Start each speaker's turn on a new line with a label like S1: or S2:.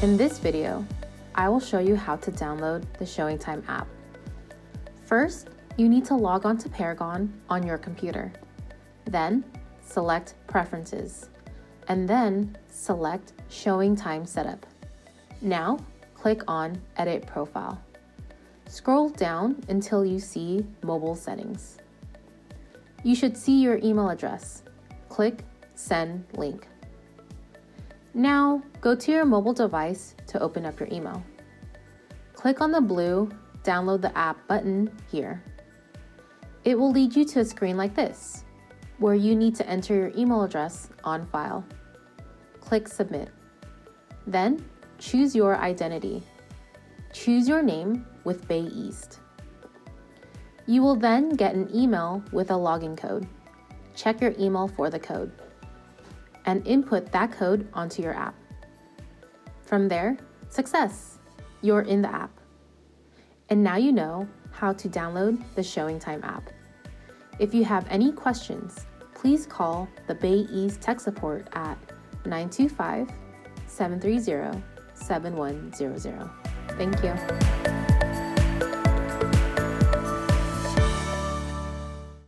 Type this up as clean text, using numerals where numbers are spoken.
S1: In this video, I will show you how to download the ShowingTime app. First, you need to log on to Paragon on your computer. Then, select Preferences, and then select ShowingTime Setup. Now, click on Edit Profile. Scroll down until you see Mobile Settings. You should see your email address. Click Send Link. Now, go to your mobile device to open up your email. Click on the blue Download the app button here. It will lead you to a screen like this, where you need to enter your email address on file. Click Submit. Then, choose your identity. Choose your name with Bay East. You will then get an email with a login code. Check your email for the code and input that code onto your app. From there, success! You're in the app. And now you know how to download the ShowingTime app. If you have any questions, please call the Bay East Tech Support at 925-730-7100. Thank you.